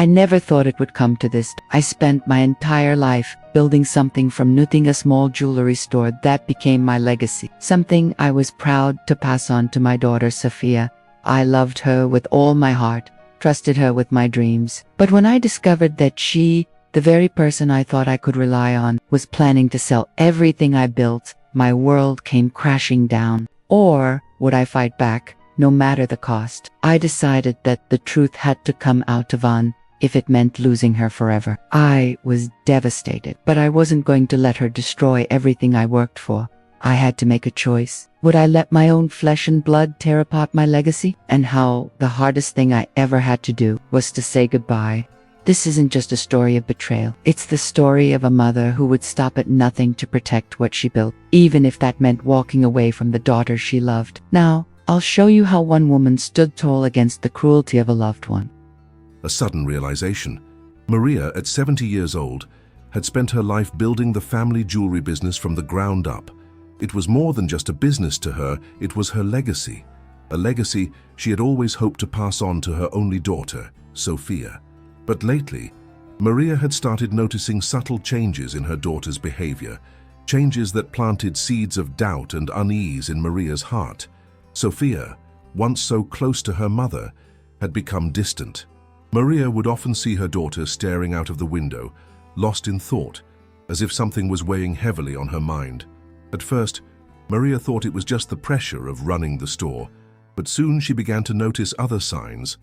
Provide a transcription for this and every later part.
I never thought it would come to this. I spent my entire life building something from nothing, a small jewelry store that became my legacy. Something I was proud to pass on to my daughter Sofia. I loved her with all my heart, trusted her with my dreams. But when I discovered that she, the very person I thought I could rely on, was planning to sell everything I built, my world came crashing down. Or would I fight back, no matter the cost? I decided that the truth had to come out to Van, if it meant losing her forever. I was devastated, but I wasn't going to let her destroy everything I worked for. I had to make a choice. Would I let my own flesh and blood tear apart my legacy? And how the hardest thing I ever had to do was to say goodbye. This isn't just a story of betrayal. It's the story of a mother who would stop at nothing to protect what she built, even if that meant walking away from the daughter she loved. Now, I'll show you how one woman stood tall against the cruelty of a loved one. A sudden realization. Maria, at 70 years old, had spent her life building the family jewelry business from the ground up. It was more than just a business to her, it was her legacy. A legacy she had always hoped to pass on to her only daughter, Sofia. But lately, Maria had started noticing subtle changes in her daughter's behavior, changes that planted seeds of doubt and unease in Maria's heart. Sofia, once so close to her mother, had become distant. Maria would often see her daughter staring out of the window, lost in thought, as if something was weighing heavily on her mind. At first, Maria thought it was just the pressure of running the store, but soon she began to notice other signs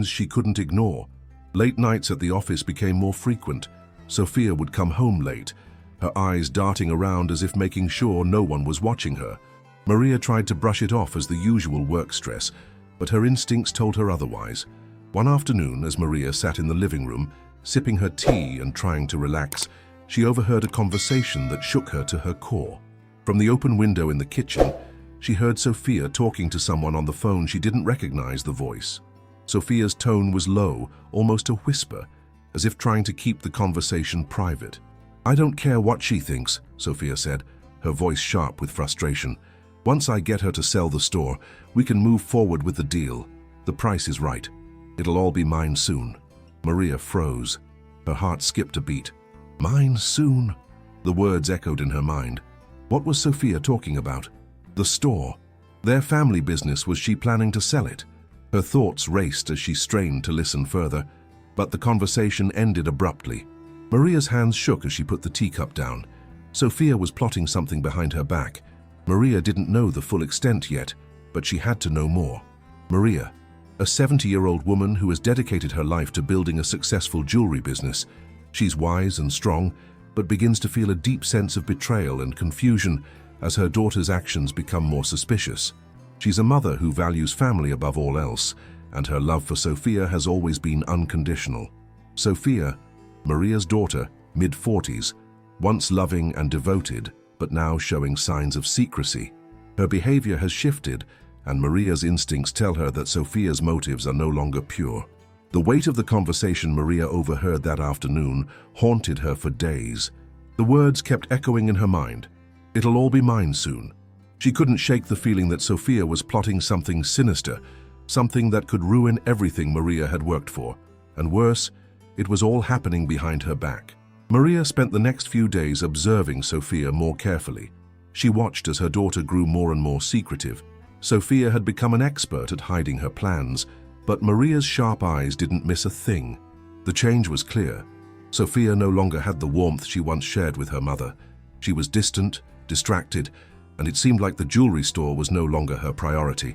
she couldn't ignore. Late nights at the office became more frequent. Sofia would come home late, her eyes darting around as if making sure no one was watching her. Maria tried to brush it off as the usual work stress, but her instincts told her otherwise. One afternoon, as Maria sat in the living room, sipping her tea and trying to relax, she overheard a conversation that shook her to her core. From the open window in the kitchen, she heard Sofia talking to someone on the phone. She didn't recognize the voice. Sofia's tone was low, almost a whisper, as if trying to keep the conversation private. "I don't care what she thinks," Sofia said, her voice sharp with frustration. "Once I get her to sell the store, we can move forward with the deal. The price is right. It'll all be mine soon." Maria froze. Her heart skipped a beat. "Mine soon?" The words echoed in her mind. What was Sofia talking about? The store. Their family business. Was she planning to sell it? Her thoughts raced as she strained to listen further, but the conversation ended abruptly. Maria's hands shook as she put the teacup down. Sofia was plotting something behind her back. Maria didn't know the full extent yet, but she had to know more. Maria, a 70-year-old woman who has dedicated her life to building a successful jewelry business. She's wise and strong, but begins to feel a deep sense of betrayal and confusion as her daughter's actions become more suspicious. She's a mother who values family above all else, and her love for Sofia has always been unconditional. Sofia, Maria's daughter, mid-40s, once loving and devoted, but now showing signs of secrecy. Her behavior has shifted, and Maria's instincts tell her that Sofia's motives are no longer pure. The weight of the conversation Maria overheard that afternoon haunted her for days. The words kept echoing in her mind. "It'll all be mine soon." She couldn't shake the feeling that Sofia was plotting something sinister, something that could ruin everything Maria had worked for. And worse, it was all happening behind her back. Maria spent the next few days observing Sofia more carefully. She watched as her daughter grew more and more secretive. Sofia had become an expert at hiding her plans, but Maria's sharp eyes didn't miss a thing. The change was clear. Sofia no longer had the warmth she once shared with her mother. She was distant, distracted, and it seemed like the jewelry store was no longer her priority.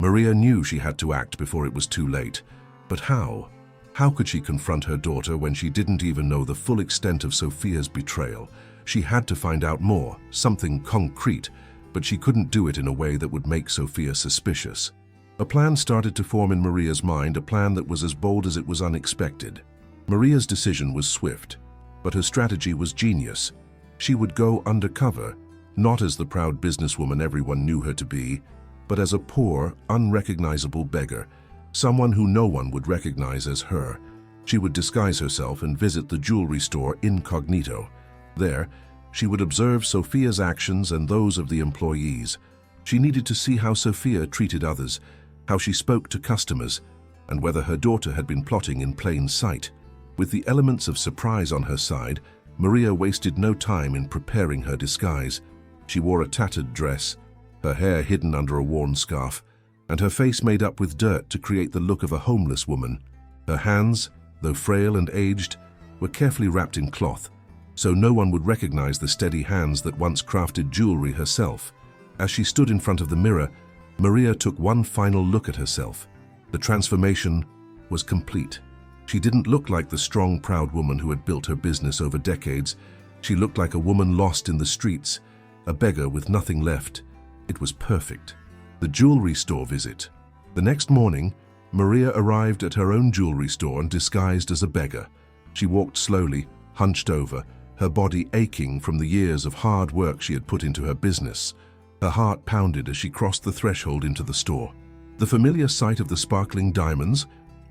Maria knew she had to act before it was too late. But how? How could she confront her daughter when she didn't even know the full extent of Sofia's betrayal? She had to find out more, something concrete, but she couldn't do it in a way that would make Sofia suspicious. A plan started to form in Maria's mind, a plan that was as bold as it was unexpected. Maria's decision was swift, but her strategy was genius. She would go undercover, not as the proud businesswoman everyone knew her to be, but as a poor, unrecognizable beggar, someone who no one would recognize as her. She would disguise herself and visit the jewelry store incognito. There, she would observe Sofia's actions and those of the employees. She needed to see how Sofia treated others, how she spoke to customers, and whether her daughter had been plotting in plain sight. With the elements of surprise on her side, Maria wasted no time in preparing her disguise. She wore a tattered dress, her hair hidden under a worn scarf, and her face made up with dirt to create the look of a homeless woman. Her hands, though frail and aged, were carefully wrapped in cloth, so no one would recognize the steady hands that once crafted jewelry herself. As she stood in front of the mirror, Maria took one final look at herself. The transformation was complete. She didn't look like the strong, proud woman who had built her business over decades. She looked like a woman lost in the streets, a beggar with nothing left. It was perfect. The jewelry store visit. The next morning, Maria arrived at her own jewelry store and disguised as a beggar. She walked slowly, hunched over, her body aching from the years of hard work she had put into her business. Her heart pounded as she crossed the threshold into the store. The familiar sight of the sparkling diamonds,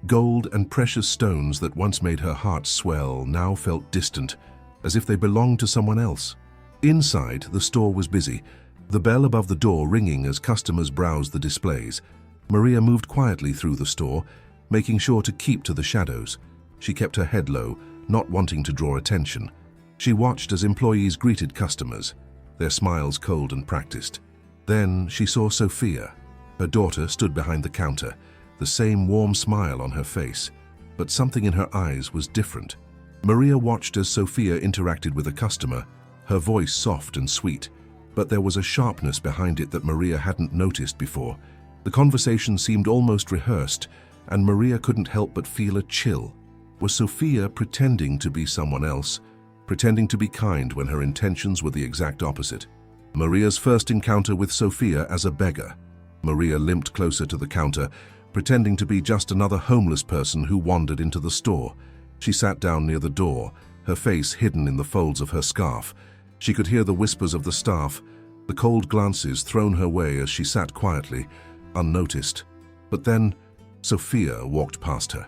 gold and precious stones that once made her heart swell now felt distant, as if they belonged to someone else. Inside, the store was busy, the bell above the door ringing as customers browsed the displays. Maria moved quietly through the store, making sure to keep to the shadows. She kept her head low, not wanting to draw attention. She watched as employees greeted customers, their smiles cold and practiced. Then she saw Sofia. Her daughter stood behind the counter, the same warm smile on her face, but something in her eyes was different. Maria watched as Sofia interacted with a customer, her voice soft and sweet, but there was a sharpness behind it that Maria hadn't noticed before. The conversation seemed almost rehearsed, and Maria couldn't help but feel a chill. Was Sofia pretending to be someone else, pretending to be kind when her intentions were the exact opposite? Maria's first encounter with Sofia as a beggar. Maria limped closer to the counter, pretending to be just another homeless person who wandered into the store. She sat down near the door, her face hidden in the folds of her scarf. She could hear the whispers of the staff, the cold glances thrown her way as she sat quietly, unnoticed. But then, Sofia walked past her.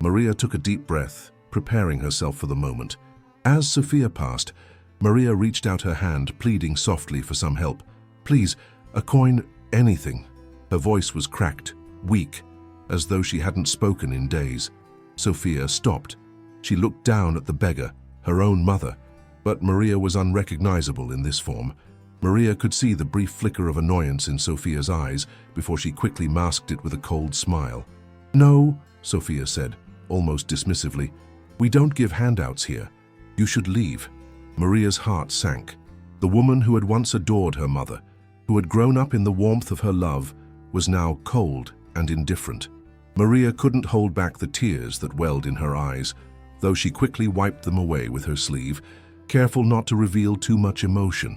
Maria took a deep breath, preparing herself for the moment. As Sofia passed, Maria reached out her hand, pleading softly for some help. "Please, a coin, anything." Her voice was cracked, weak, as though she hadn't spoken in days. Sofia stopped. She looked down at the beggar, her own mother, but Maria was unrecognizable in this form. Maria could see the brief flicker of annoyance in Sofia's eyes before she quickly masked it with a cold smile. "No," Sofia said, almost dismissively. "We don't give handouts here. You should leave." Maria's heart sank. The woman who had once adored her mother, who had grown up in the warmth of her love, was now cold and indifferent. Maria couldn't hold back the tears that welled in her eyes, though she quickly wiped them away with her sleeve, careful not to reveal too much emotion.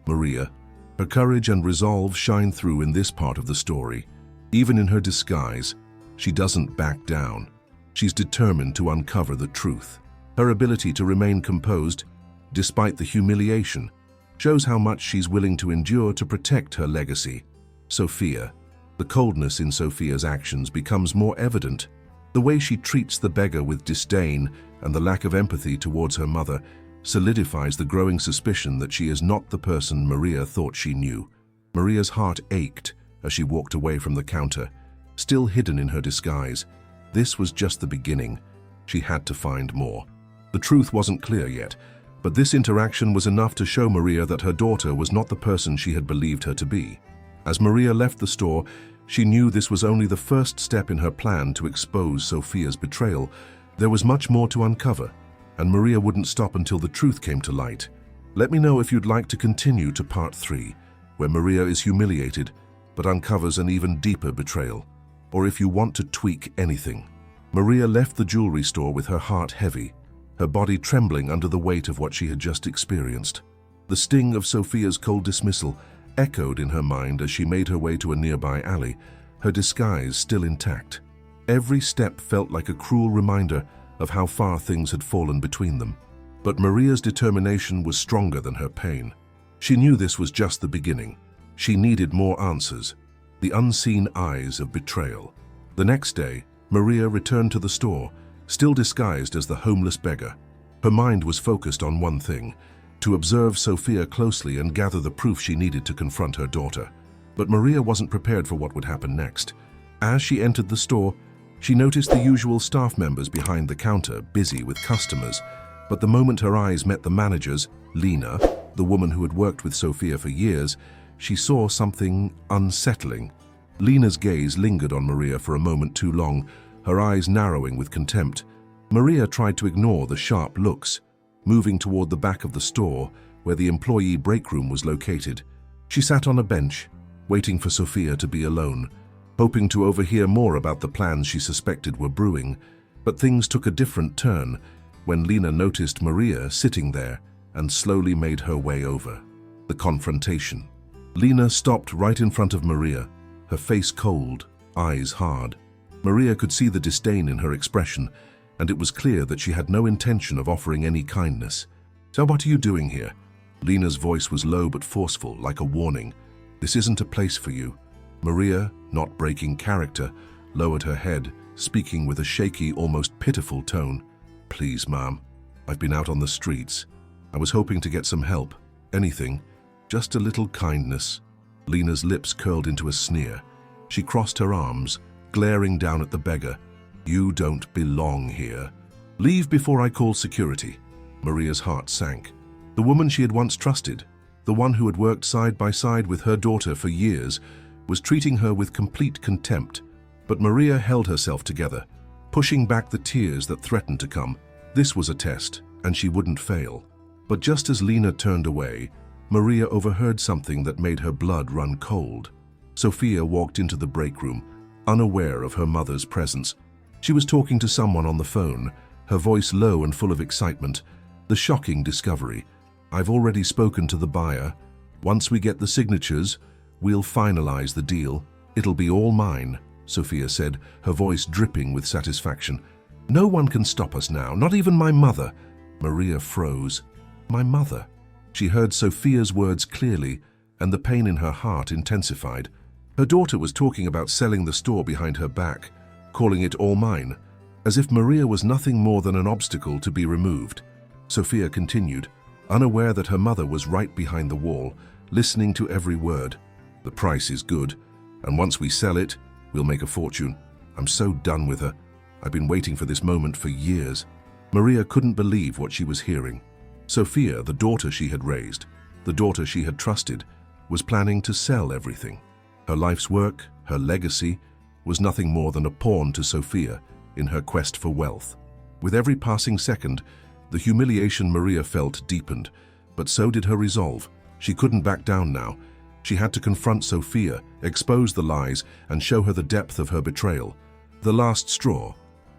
Maria, her courage and resolve shine through in this part of the story. Even in her disguise, she doesn't back down. She's determined to uncover the truth. Her ability to remain composed, despite the humiliation, shows how much she's willing to endure to protect her legacy. Sofia. The coldness in Sofia's actions becomes more evident. The way she treats the beggar with disdain and the lack of empathy towards her mother solidifies the growing suspicion that she is not the person Maria thought she knew. Maria's heart ached as she walked away from the counter, still hidden in her disguise. This was just the beginning. She had to find more. The truth wasn't clear yet, but this interaction was enough to show Maria that her daughter was not the person she had believed her to be. As Maria left the store, she knew this was only the first step in her plan to expose Sofia's betrayal. There was much more to uncover, and Maria wouldn't stop until the truth came to light. Let me know if you'd like to continue to part 3, where Maria is humiliated but uncovers an even deeper betrayal, or if you want to tweak anything. Maria left the jewelry store with her heart heavy, her body trembling under the weight of what she had just experienced. The sting of Sofia's cold dismissal echoed in her mind as she made her way to a nearby alley, her disguise still intact. Every step felt like a cruel reminder of how far things had fallen between them. But Maria's determination was stronger than her pain. She knew this was just the beginning. She needed more answers, the unseen eyes of betrayal. The next day, Maria returned to the store, still disguised as the homeless beggar. Her mind was focused on one thing: to observe Sofia closely and gather the proof she needed to confront her daughter. But Maria wasn't prepared for what would happen next. As she entered the store, She noticed the usual staff members behind the counter, busy with customers, but the moment her eyes met the managers, Lena, the woman who had worked with Sofia for years, she saw something unsettling. Lena's gaze lingered on Maria for a moment too long, her eyes narrowing with contempt. Maria tried to ignore the sharp looks, moving toward the back of the store where the employee break room was located. She sat on a bench, waiting for Sofia to be alone, hoping to overhear more about the plans she suspected were brewing. But things took a different turn when Lena noticed Maria sitting there and slowly made her way over. The confrontation. Lena stopped right in front of Maria, her face cold, eyes hard. Maria could see the disdain in her expression, and it was clear that she had no intention of offering any kindness. "So what are you doing here?" Lena's voice was low but forceful, like a warning. "This isn't a place for you." Maria, not breaking character, lowered her head, speaking with a shaky, almost pitiful tone. "Please, ma'am. I've been out on the streets. I was hoping to get some help. Anything. Just a little kindness." Lena's lips curled into a sneer. She crossed her arms, glaring down at the beggar. "You don't belong here. Leave before I call security." Maria's heart sank. The woman she had once trusted, the one who had worked side by side with her daughter for years, was treating her with complete contempt. But Maria held herself together, pushing back the tears that threatened to come. This was a test, and she wouldn't fail. But just as Lena turned away, Maria overheard something that made her blood run cold. Sofia walked into the break room, unaware of her mother's presence. She was talking to someone on the phone, her voice low and full of excitement. The shocking discovery. "I've already spoken to the buyer. Once we get the signatures, we'll finalize the deal. It'll be all mine," Sofia said, her voice dripping with satisfaction. "No one can stop us now, not even my mother." Maria froze. My mother? She heard Sofia's words clearly, and the pain in her heart intensified. Her daughter was talking about selling the store behind her back, calling it all mine, as if Maria was nothing more than an obstacle to be removed. Sofia continued, unaware that her mother was right behind the wall, listening to every word. "The price is good, and once we sell it, we'll make a fortune. I'm so done with her. I've been waiting for this moment for years." Maria couldn't believe what she was hearing. Sofia, the daughter she had raised, the daughter she had trusted, was planning to sell everything. Her life's work, her legacy, was nothing more than a pawn to Sofia in her quest for wealth. With every passing second, the humiliation Maria felt deepened, but so did her resolve. She couldn't back down now. She had to confront Sofia, expose the lies, and show her the depth of her betrayal. The last straw.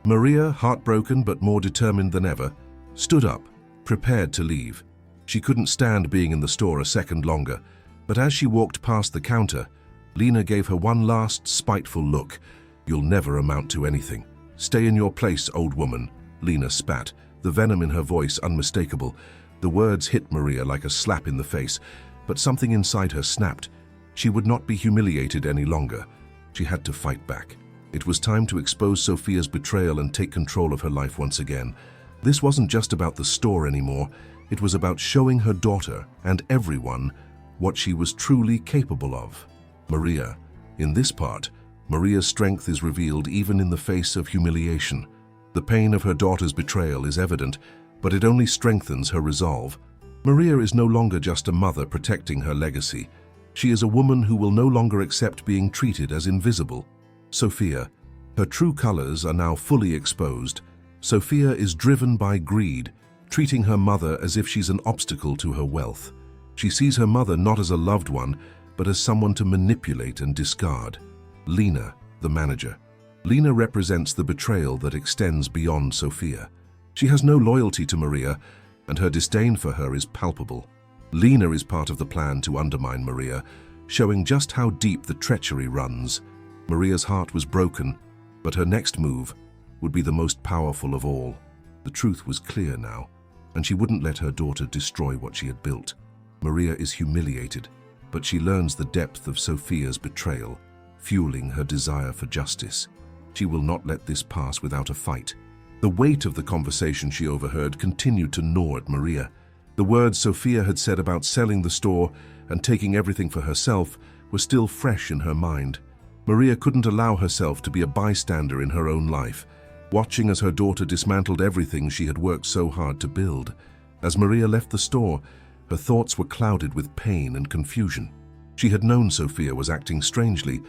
Maria, heartbroken but more determined than ever, stood up, prepared to leave. She couldn't stand being in the store a second longer, but as she walked past the counter, Lena gave her one last spiteful look. "You'll never amount to anything. Stay in your place, old woman," Lena spat, the venom in her voice unmistakable. The words hit Maria like a slap in the face, but something inside her snapped. She would not be humiliated any longer. She had to fight back. It was time to expose Sofia's betrayal and take control of her life once again. This wasn't just about the store anymore. It was about showing her daughter and everyone what she was truly capable of. Maria. In this part, Maria's strength is revealed even in the face of humiliation. The pain of her daughter's betrayal is evident, but it only strengthens her resolve. Maria is no longer just a mother protecting her legacy. She is a woman who will no longer accept being treated as invisible. Sofia. Her true colors are now fully exposed. Sofia is driven by greed, treating her mother as if she's an obstacle to her wealth. She sees her mother not as a loved one, but as someone to manipulate and discard. Lena, the manager. Lena represents the betrayal that extends beyond Sofia. She has no loyalty to Maria, and her disdain for her is palpable. Lena is part of the plan to undermine Maria, showing just how deep the treachery runs. Maria's heart was broken, but her next move would be the most powerful of all. The truth was clear now, and she wouldn't let her daughter destroy what she had built. Maria is humiliated, but she learns the depth of Sofia's betrayal, fueling her desire for justice. She will not let this pass without a fight. The weight of the conversation she overheard continued to gnaw at Maria. The words Sofia had said about selling the store and taking everything for herself were still fresh in her mind. Maria couldn't allow herself to be a bystander in her own life, watching as her daughter dismantled everything she had worked so hard to build. As Maria left the store, her thoughts were clouded with pain and confusion. She had known Sofia was acting strangely,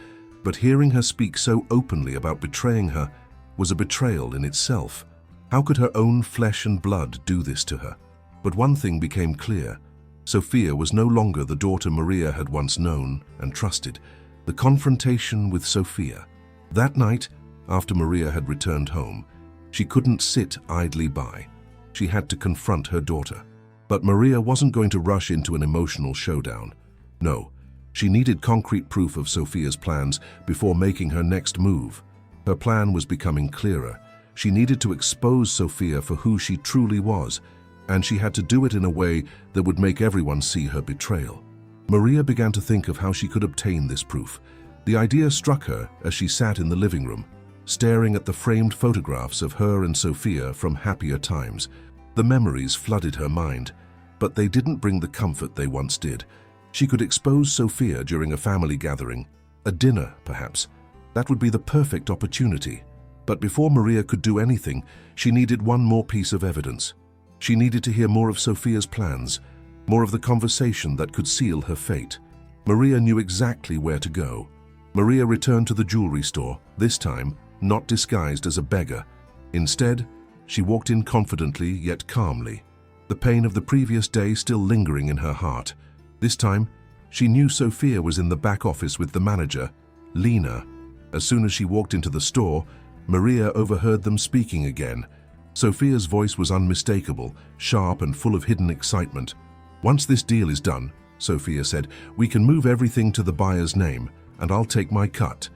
but hearing her speak so openly about betraying her was a betrayal in itself. How could her own flesh and blood do this to her? But one thing became clear. Sofia was no longer the daughter Maria had once known and trusted. The confrontation with Sofia. That night, after Maria had returned home, she couldn't sit idly by. She had to confront her daughter. But Maria wasn't going to rush into an emotional showdown. No, she needed concrete proof of Sofia's plans before making her next move. Her plan was becoming clearer. She needed to expose Sofia for who she truly was, and she had to do it in a way that would make everyone see her betrayal. Maria began to think of how she could obtain this proof. The idea struck her as she sat in the living room, staring at the framed photographs of her and Sofia from happier times. The memories flooded her mind, but they didn't bring the comfort they once did. She could expose Sofia during a family gathering, a dinner perhaps. That would be the perfect opportunity. But before Maria could do anything, she needed one more piece of evidence. She needed to hear more of Sofia's plans, more of the conversation that could seal her fate. Maria knew exactly where to go. Maria returned to the jewelry store, this time not disguised as a beggar. Instead, she walked in confidently yet calmly, the pain of the previous day still lingering in her heart. This time, she knew Sofia was in the back office with the manager, Lena. As soon as she walked into the store, Maria overheard them speaking again. Sofia's voice was unmistakable, sharp and full of hidden excitement. "Once this deal is done," Sofia said, "we can move everything to the buyer's name, and I'll take my cut.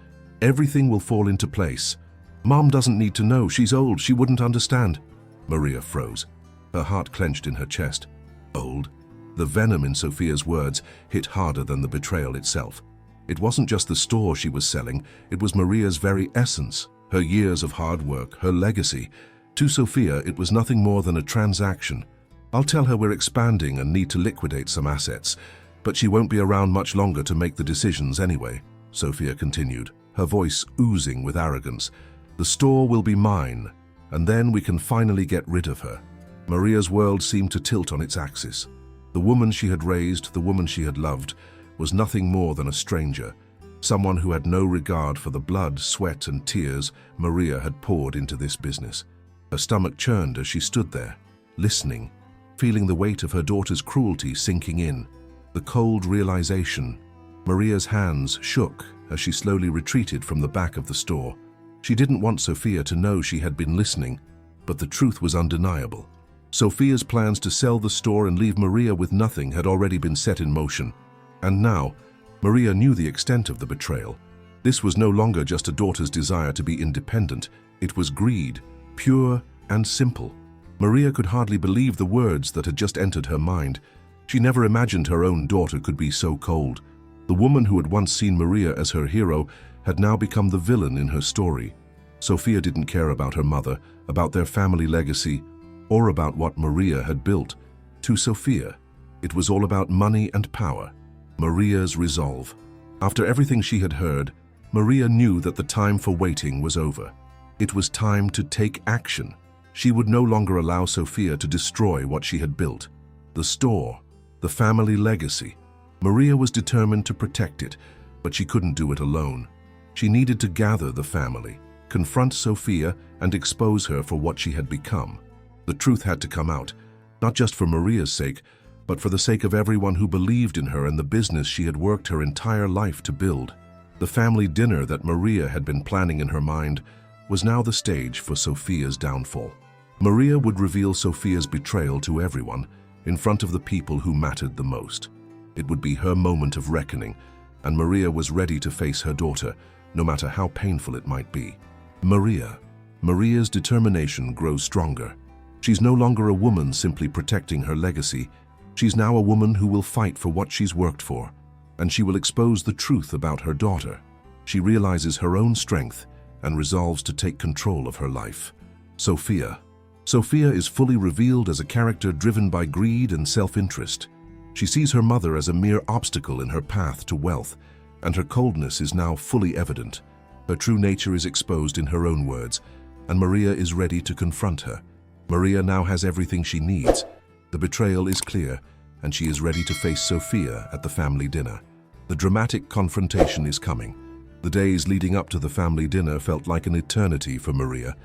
Everything will fall into place. Mom doesn't need to know. She's old. She wouldn't understand." Maria froze. Her heart clenched in her chest. Old? The venom in Sofia's words hit harder than the betrayal itself. It wasn't just the store she was selling, it was Maria's very essence, her years of hard work, her legacy. To Sofia, it was nothing more than a transaction. "I'll tell her we're expanding and need to liquidate some assets, but she won't be around much longer to make the decisions anyway," Sofia continued, her voice oozing with arrogance. "The store will be mine, and then we can finally get rid of her." Maria's world seemed to tilt on its axis. The woman she had raised, the woman she had loved, was nothing more than a stranger, someone who had no regard for the blood, sweat, and tears Maria had poured into this business. Her stomach churned as she stood there, listening, feeling the weight of her daughter's cruelty sinking in. The cold realization. Maria's hands shook as she slowly retreated from the back of the store. She didn't want Sofia to know she had been listening, but the truth was undeniable. Sofia's plans to sell the store and leave Maria with nothing had already been set in motion. And now, Maria knew the extent of the betrayal. This was no longer just a daughter's desire to be independent. It was greed, pure and simple. Maria could hardly believe the words that had just entered her mind. She never imagined her own daughter could be so cold. The woman who had once seen Maria as her hero had now become the villain in her story. Sofia didn't care about her mother, about their family legacy, or about what Maria had built. To Sofia, it was all about money and power. Maria's resolve. After everything she had heard, Maria knew that the time for waiting was over. It was time to take action. She would no longer allow Sofia to destroy what she had built. The store, the family legacy. Maria was determined to protect it, but she couldn't do it alone. She needed to gather the family, confront Sofia, and expose her for what she had become. The truth had to come out, not just for Maria's sake, but for the sake of everyone who believed in her and the business she had worked her entire life to build. The family dinner that Maria had been planning in her mind was now the stage for Sofia's downfall. Maria would reveal Sofia's betrayal to everyone, in front of the people who mattered the most. It would be her moment of reckoning, and Maria was ready to face her daughter, no matter how painful it might be. Maria's determination grows stronger. She's no longer a woman simply protecting her legacy. She's now a woman who will fight for what she's worked for, and she will expose the truth about her daughter. She realizes her own strength and resolves to take control of her life. Sofia. Sofia is fully revealed as a character driven by greed and self-interest. She sees her mother as a mere obstacle in her path to wealth, and her coldness is now fully evident. Her true nature is exposed in her own words, and Maria is ready to confront her. Maria now has everything she needs. The betrayal is clear, and she is ready to face Sofia at the family dinner. The dramatic confrontation is coming. The days leading up to the family dinner felt like an eternity for Maria.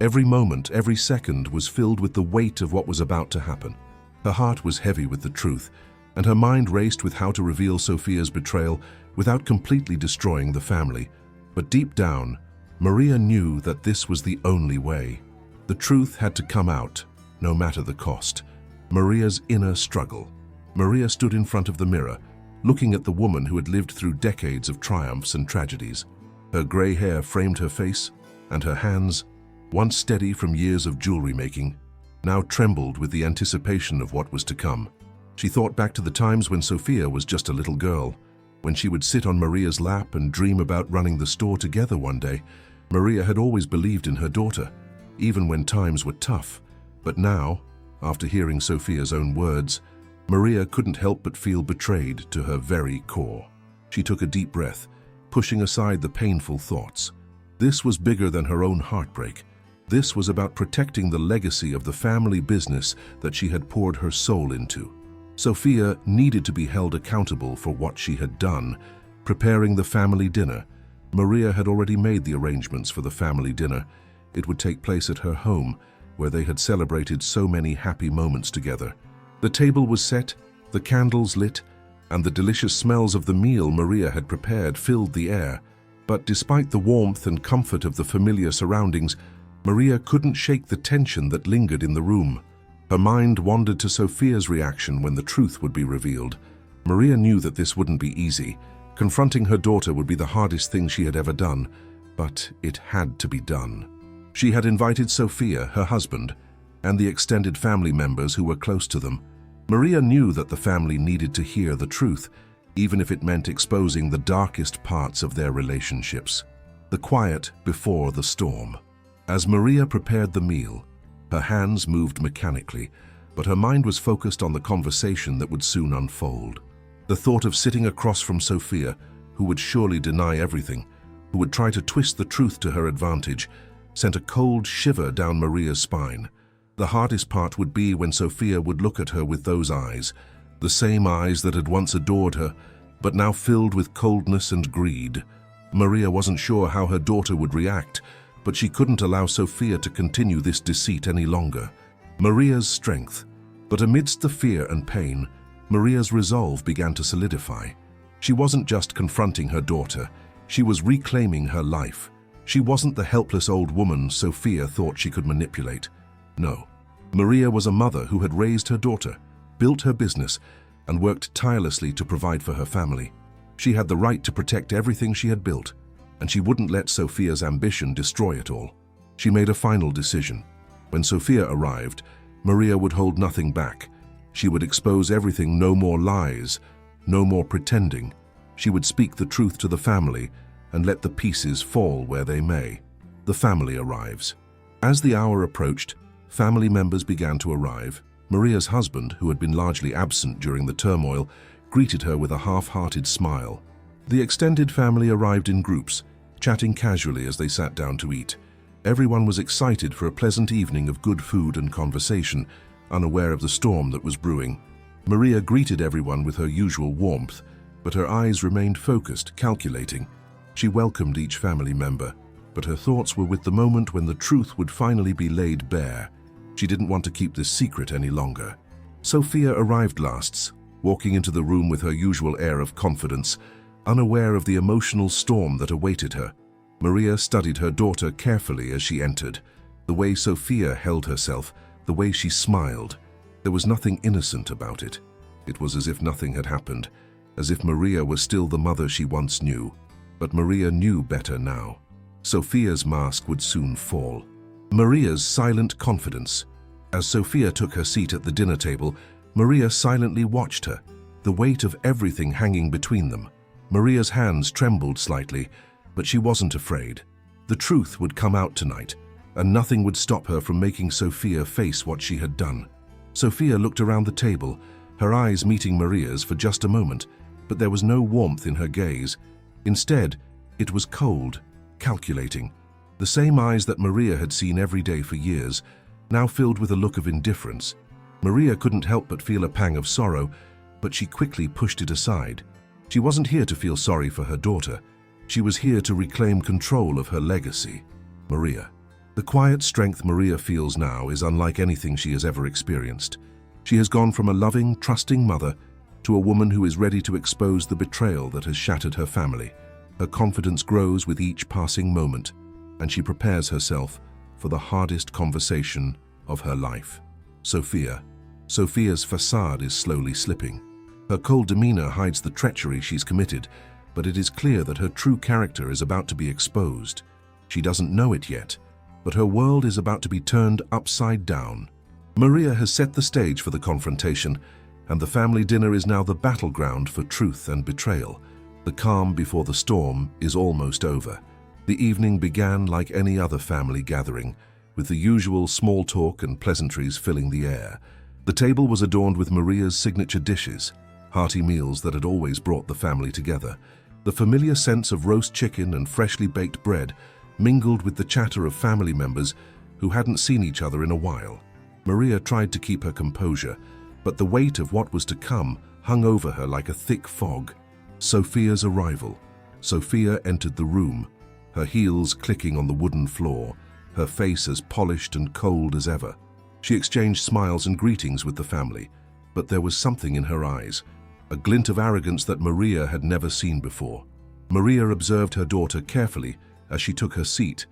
Every moment, every second was filled with the weight of what was about to happen. Her heart was heavy with the truth, and her mind raced with how to reveal Sofia's betrayal without completely destroying the family. But deep down, Maria knew that this was the only way. The truth had to come out, no matter the cost. Maria's inner struggle. Maria stood in front of the mirror, looking at the woman who had lived through decades of triumphs and tragedies. Her grey hair framed her face, and her hands, once steady from years of jewelry making, now trembled with the anticipation of what was to come. She thought back to the times when Sofia was just a little girl, when she would sit on Maria's lap and dream about running the store together one day. Maria had always believed in her daughter, even when times were tough. But now, after hearing Sofia's own words, Maria couldn't help but feel betrayed to her very core. She took a deep breath, pushing aside the painful thoughts. This was bigger than her own heartbreak. This was about protecting the legacy of the family business that she had poured her soul into. Sofia needed to be held accountable for what she had done. Preparing the family dinner. Maria had already made the arrangements for the family dinner. It would take place at her home, where they had celebrated so many happy moments together. The table was set, the candles lit, and the delicious smells of the meal Maria had prepared filled the air. But despite the warmth and comfort of the familiar surroundings, Maria couldn't shake the tension that lingered in the room. Her mind wandered to Sofia's reaction when the truth would be revealed. Maria knew that this wouldn't be easy. Confronting her daughter would be the hardest thing she had ever done, but it had to be done. She had invited Sofia, her husband, and the extended family members who were close to them. Maria knew that the family needed to hear the truth, even if it meant exposing the darkest parts of their relationships. The quiet before the storm. As Maria prepared the meal, her hands moved mechanically, but her mind was focused on the conversation that would soon unfold. The thought of sitting across from Sofia, who would surely deny everything, who would try to twist the truth to her advantage, sent a cold shiver down Maria's spine. The hardest part would be when Sofia would look at her with those eyes, the same eyes that had once adored her, but now filled with coldness and greed. Maria wasn't sure how her daughter would react, but she couldn't allow Sofia to continue this deceit any longer. Maria's strength. But amidst the fear and pain, Maria's resolve began to solidify. She wasn't just confronting her daughter, she was reclaiming her life. She wasn't the helpless old woman Sofia thought she could manipulate. No, Maria was a mother who had raised her daughter, built her business, and worked tirelessly to provide for her family. She had the right to protect everything she had built, and she wouldn't let Sofia's ambition destroy it all. She made a final decision. When Sofia arrived, Maria would hold nothing back. She would expose everything, no more lies, no more pretending. She would speak the truth to the family and let the pieces fall where they may. The family arrives. As the hour approached, family members began to arrive. Maria's husband, who had been largely absent during the turmoil, greeted her with a half-hearted smile. The extended family arrived in groups, chatting casually as they sat down to eat. Everyone was excited for a pleasant evening of good food and conversation, unaware of the storm that was brewing. Maria greeted everyone with her usual warmth, but her eyes remained focused, calculating. She welcomed each family member, but her thoughts were with the moment when the truth would finally be laid bare. She didn't want to keep this secret any longer. Sofia arrived last, walking into the room with her usual air of confidence, unaware of the emotional storm that awaited her. Maria studied her daughter carefully as she entered. The way Sofia held herself, the way she smiled, there was nothing innocent about it. It was as if nothing had happened, as if Maria was still the mother she once knew. But Maria knew better now. Sofia's mask would soon fall. Maria's silent confidence. As Sofia took her seat at the dinner table, Maria silently watched her, the weight of everything hanging between them. Maria's hands trembled slightly, but she wasn't afraid. The truth would come out tonight, and nothing would stop her from making Sofia face what she had done. Sofia looked around the table, her eyes meeting Maria's for just a moment, but there was no warmth in her gaze. Instead, it was cold, calculating. The same eyes that Maria had seen every day for years, now filled with a look of indifference. Maria couldn't help but feel a pang of sorrow, but she quickly pushed it aside. She wasn't here to feel sorry for her daughter. She was here to reclaim control of her legacy. Maria. The quiet strength Maria feels now is unlike anything she has ever experienced. She has gone from a loving, trusting mother to a woman who is ready to expose the betrayal that has shattered her family. Her confidence grows with each passing moment, and she prepares herself for the hardest conversation of her life. Sofia. Sofia's facade is slowly slipping. Her cold demeanor hides the treachery she's committed, but it is clear that her true character is about to be exposed. She doesn't know it yet, but her world is about to be turned upside down. Maria has set the stage for the confrontation, and the family dinner is now the battleground for truth and betrayal. The calm before the storm is almost over. The evening began like any other family gathering, with the usual small talk and pleasantries filling the air. The table was adorned with Maria's signature dishes, hearty meals that had always brought the family together. The familiar sense of roast chicken and freshly baked bread mingled with the chatter of family members who hadn't seen each other in a while. Maria tried to keep her composure, but the weight of what was to come hung over her like a thick fog. Sofia's arrival. Sofia entered the room, her heels clicking on the wooden floor, her face as polished and cold as ever. She exchanged smiles and greetings with the family, but there was something in her eyes, a glint of arrogance that Maria had never seen before. Maria observed her daughter carefully as she took her seat,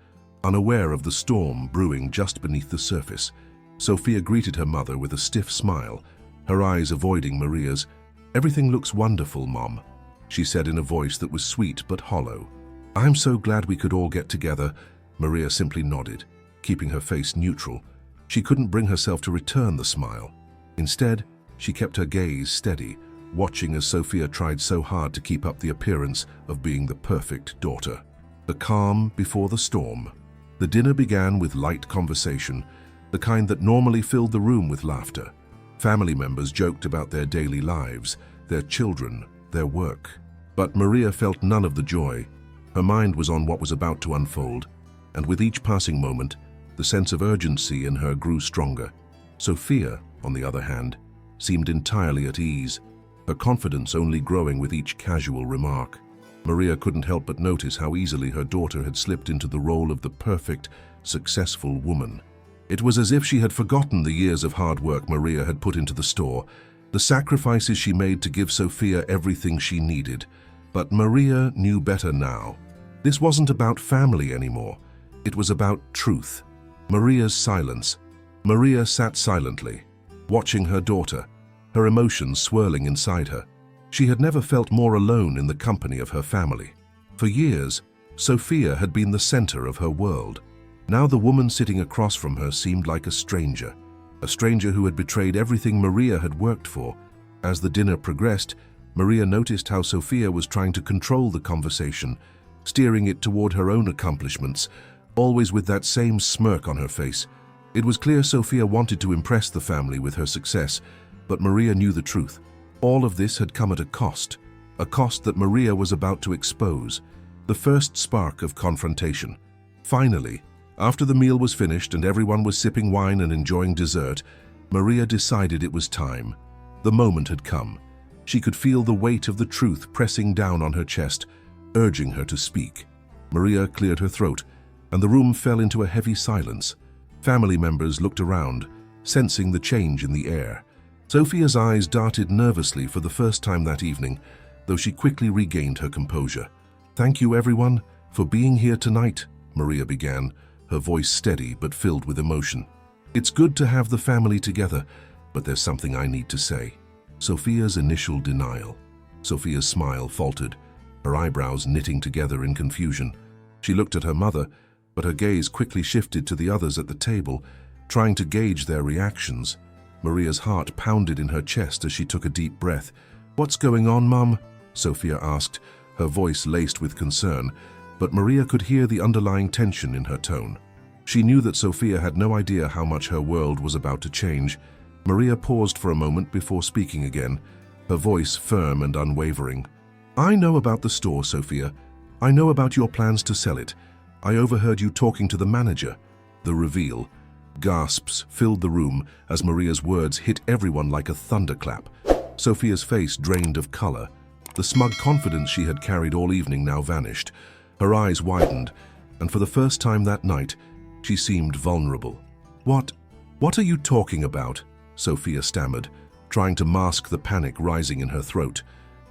unaware of the storm brewing just beneath the surface. Sofia greeted her mother with a stiff smile, her eyes avoiding Maria's. "Everything looks wonderful, Mom," she said in a voice that was sweet but hollow. "I'm so glad we could all get together." Maria simply nodded, keeping her face neutral. She couldn't bring herself to return the smile. Instead, she kept her gaze steady, watching as Sofia tried so hard to keep up the appearance of being the perfect daughter. The calm before the storm. The dinner began with light conversation, the kind that normally filled the room with laughter. Family members joked about their daily lives, their children, their work. But Maria felt none of the joy. Her mind was on what was about to unfold, and with each passing moment, the sense of urgency in her grew stronger. Sofia, on the other hand, seemed entirely at ease, her confidence only growing with each casual remark. Maria couldn't help but notice how easily her daughter had slipped into the role of the perfect, successful woman. It was as if she had forgotten the years of hard work Maria had put into the store, the sacrifices she made to give Sofia everything she needed. But Maria knew better now. This wasn't about family anymore. It was about truth. Maria's silence. Maria sat silently, watching her daughter, her emotions swirling inside her. She had never felt more alone in the company of her family. For years, Sofia had been the center of her world. Now the woman sitting across from her seemed like a stranger who had betrayed everything Maria had worked for. As the dinner progressed, Maria noticed how Sofia was trying to control the conversation, steering it toward her own accomplishments, always with that same smirk on her face. It was clear Sofia wanted to impress the family with her success, but Maria knew the truth. All of this had come at a cost that Maria was about to expose, the first spark of confrontation. Finally, after the meal was finished and everyone was sipping wine and enjoying dessert, Maria decided it was time. The moment had come. She could feel the weight of the truth pressing down on her chest, urging her to speak. Maria cleared her throat, and the room fell into a heavy silence. Family members looked around, sensing the change in the air. Sofia's eyes darted nervously for the first time that evening, though she quickly regained her composure. "Thank you, everyone, for being here tonight," Maria began, her voice steady but filled with emotion. "It's good to have the family together, but there's something I need to say." Sofia's initial denial. Sofia's smile faltered, her eyebrows knitting together in confusion. She looked at her mother, but her gaze quickly shifted to the others at the table, trying to gauge their reactions. Maria's heart pounded in her chest as she took a deep breath. "What's going on, Mum?" Sofia asked, her voice laced with concern, but Maria could hear the underlying tension in her tone. She knew that Sofia had no idea how much her world was about to change. Maria paused for a moment before speaking again, her voice firm and unwavering. "I know about the store, Sofia. I know about your plans to sell it. I overheard you talking to the manager. The reveal. Gasps filled the room as Maria's words hit everyone like a thunderclap. Sofia's face drained of color. The smug confidence she had carried all evening now vanished. Her eyes widened, and for the first time that night, she seemed vulnerable. What are you talking about? Sofia stammered, trying to mask the panic rising in her throat.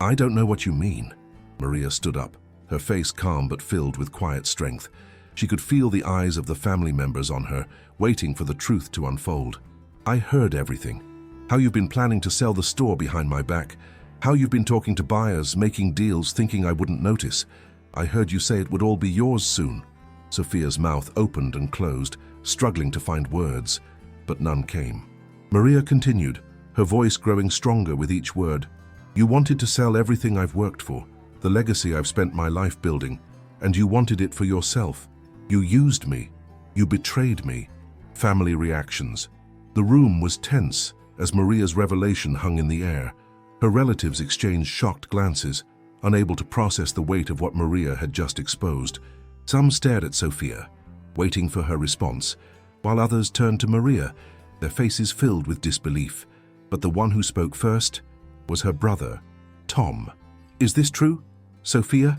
I don't know what you mean. Maria stood up, her face calm but filled with quiet strength. She could feel the eyes of the family members on her, waiting for the truth to unfold. I heard everything. How you've been planning to sell the store behind my back. How you've been talking to buyers, making deals, thinking I wouldn't notice. I heard you say it would all be yours soon. Sofia's mouth opened and closed, struggling to find words, but none came. Maria continued, her voice growing stronger with each word. You wanted to sell everything I've worked for, the legacy I've spent my life building, and you wanted it for yourself. You used me. You betrayed me. Family reactions. The room was tense as Maria's revelation hung in the air. Her relatives exchanged shocked glances, unable to process the weight of what Maria had just exposed. Some stared at Sofia, waiting for her response, while others turned to Maria, their faces filled with disbelief. But the one who spoke first was her brother, Tom. Is this true, Sofia?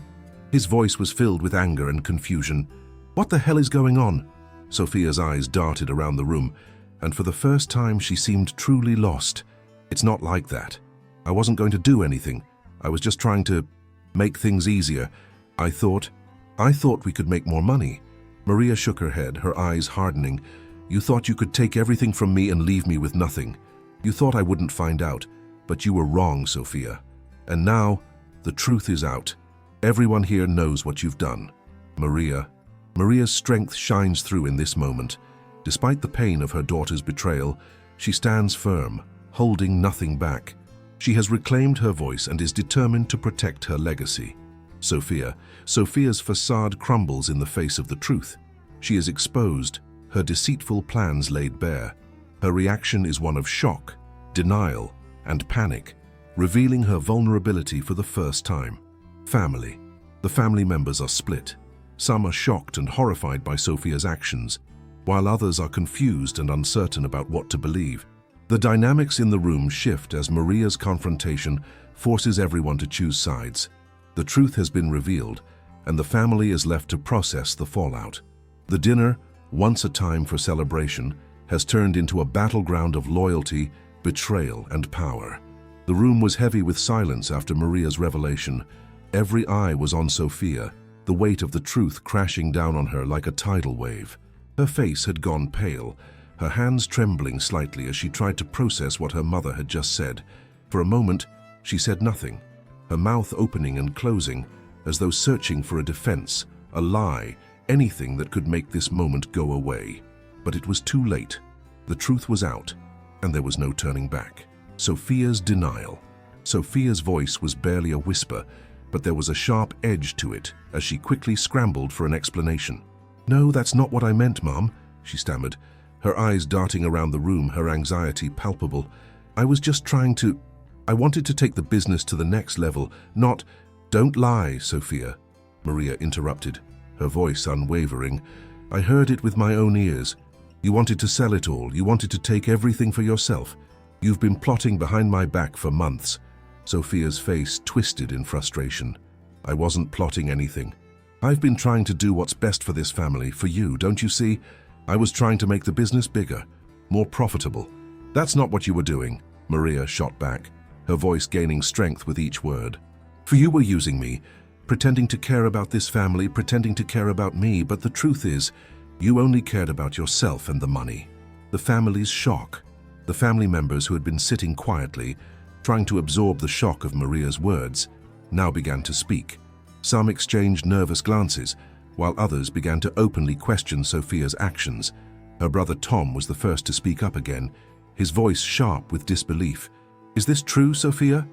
His voice was filled with anger and confusion. What the hell is going on? Sofia's eyes darted around the room, and for the first time she seemed truly lost. It's not like that. I wasn't going to do anything. I was just trying to make things easier. I thought we could make more money. Maria shook her head, her eyes hardening. You thought you could take everything from me and leave me with nothing. You thought I wouldn't find out, but you were wrong, Sofia. And now, the truth is out. Everyone here knows what you've done. Maria's strength shines through in this moment. Despite the pain of her daughter's betrayal, she stands firm, holding nothing back. She has reclaimed her voice and is determined to protect her legacy. Sofia's facade crumbles in the face of the truth. She is exposed, her deceitful plans laid bare. Her reaction is one of shock, denial, and panic, revealing her vulnerability for the first time. Family. The family members are split. Some are shocked and horrified by Sofia's actions, while others are confused and uncertain about what to believe. The dynamics in the room shift as Maria's confrontation forces everyone to choose sides. The truth has been revealed, and the family is left to process the fallout. The dinner, once a time for celebration, has turned into a battleground of loyalty, betrayal, and power. The room was heavy with silence after Maria's revelation. Every eye was on Sofia, the weight of the truth crashing down on her like a tidal wave. Her face had gone pale, her hands trembling slightly as she tried to process what her mother had just said. For a moment, she said nothing, her mouth opening and closing, as though searching for a defense, a lie, anything that could make this moment go away. But it was too late. The truth was out, and there was no turning back. Sofia's denial. Sofia's voice was barely a whisper, but there was a sharp edge to it as she quickly scrambled for an explanation. No, that's not what I meant, Mom, she stammered, her eyes darting around the room, her anxiety palpable. I wanted to take the business to the next level, not— Don't lie, Sofia, Maria interrupted, her voice unwavering. I heard it with my own ears. You wanted to sell it all. You wanted to take everything for yourself. You've been plotting behind my back for months. Sofia's face twisted in frustration. I wasn't plotting anything. I've been trying to do what's best for this family, for you, don't you see? I was trying to make the business bigger, more profitable. That's not what you were doing, Maria shot back, her voice gaining strength with each word. For you were using me, pretending to care about this family, pretending to care about me, but the truth is, you only cared about yourself and the money. The family's shock. The family members who had been sitting quietly, trying to absorb the shock of Maria's words, now began to speak. Some exchanged nervous glances, while others began to openly question Sofia's actions. Her brother Tom was the first to speak up again, his voice sharp with disbelief. Is this true, Sofia?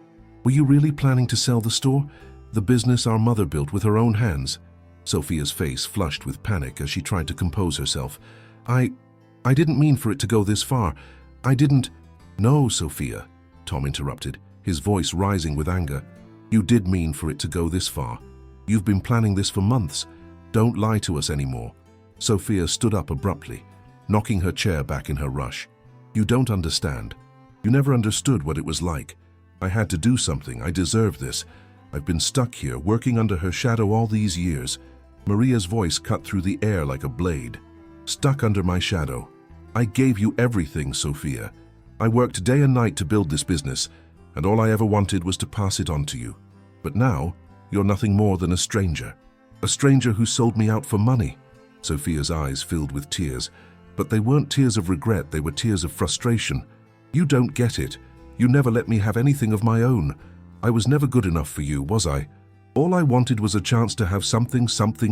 Were you really planning to sell the store? The business our mother built with her own hands? Sofia's face flushed with panic as she tried to compose herself. I didn't mean for it to go this far. I didn't— No, Sofia, Tom interrupted, his voice rising with anger. You did mean for it to go this far. You've been planning this for months. Don't lie to us anymore." Sofia stood up abruptly, knocking her chair back in her rush. "You don't understand. You never understood what it was like. I had to do something. I deserve this. I've been stuck here, working under her shadow all these years." Maria's voice cut through the air like a blade. "Stuck under my shadow. I gave you everything, Sofia. I worked day and night to build this business, and all I ever wanted was to pass it on to you. But now, you're nothing more than a stranger. A stranger who sold me out for money." Sofia's eyes filled with tears, but they weren't tears of regret, they were tears of frustration. "You don't get it. You never let me have anything of my own. I was never good enough for you, was I? All I wanted was a chance to have something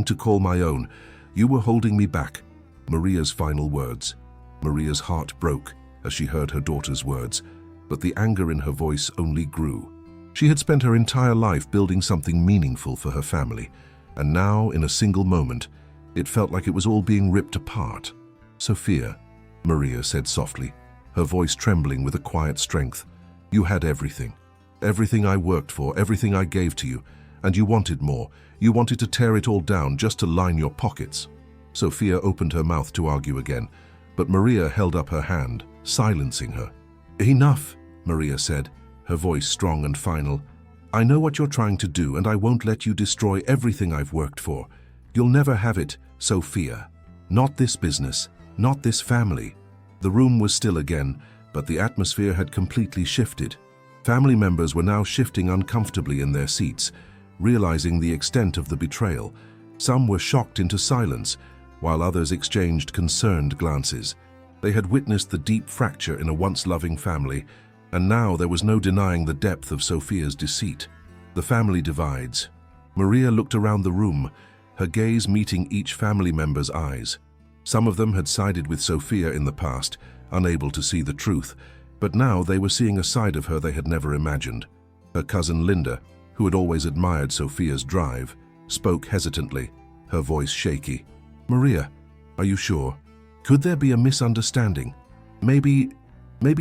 to call my own. You were holding me back." Maria's final words. Maria's heart broke as she heard her daughter's words, but the anger in her voice only grew. She had spent her entire life building something meaningful for her family, and now, in a single moment, it felt like it was all being ripped apart. "Sofia," Maria said softly, her voice trembling with a quiet strength, "you had everything. Everything I worked for, everything I gave to you, and you wanted more. You wanted to tear it all down just to line your pockets." Sofia opened her mouth to argue again, but Maria held up her hand, silencing her. "Enough," Maria said, her voice strong and final. "I know what you're trying to do, and I won't let you destroy everything I've worked for. You'll never have it, Sofia. Not this business, not this family." The room was still again, but the atmosphere had completely shifted. Family members were now shifting uncomfortably in their seats, realizing the extent of the betrayal. Some were shocked into silence, while others exchanged concerned glances. They had witnessed the deep fracture in a once loving family, and now there was no denying the depth of Sofia's deceit. The family divides. Maria looked around the room, her gaze meeting each family member's eyes. Some of them had sided with Sofia in the past, unable to see the truth, but now they were seeing a side of her they had never imagined. Her cousin Linda, who had always admired Sofia's drive, spoke hesitantly, her voice shaky. "Maria, are you sure? Could there be a misunderstanding? Maybe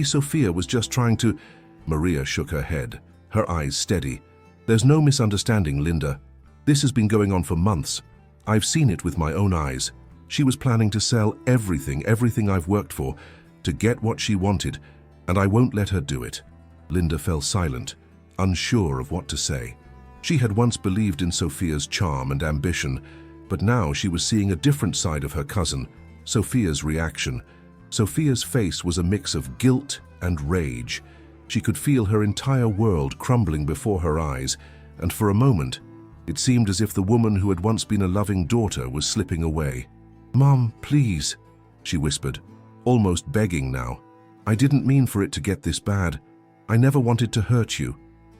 Sofia was just trying to—" Maria shook her head, her eyes steady. "There's no misunderstanding, Linda. This has been going on for months. I've seen it with my own eyes. She was planning to sell everything I've worked for, to get what she wanted, and I won't let her do it." Linda fell silent, unsure of what to say. She had once believed in Sofia's charm and ambition, but now she was seeing a different side of her cousin, Sofia's reaction. Sofia's face was a mix of guilt and rage. She could feel her entire world crumbling before her eyes, and for a moment, it seemed as if the woman who had once been a loving daughter was slipping away. "Mom, please," she whispered, almost begging now. "I didn't mean for it to get this bad. I never wanted to hurt you.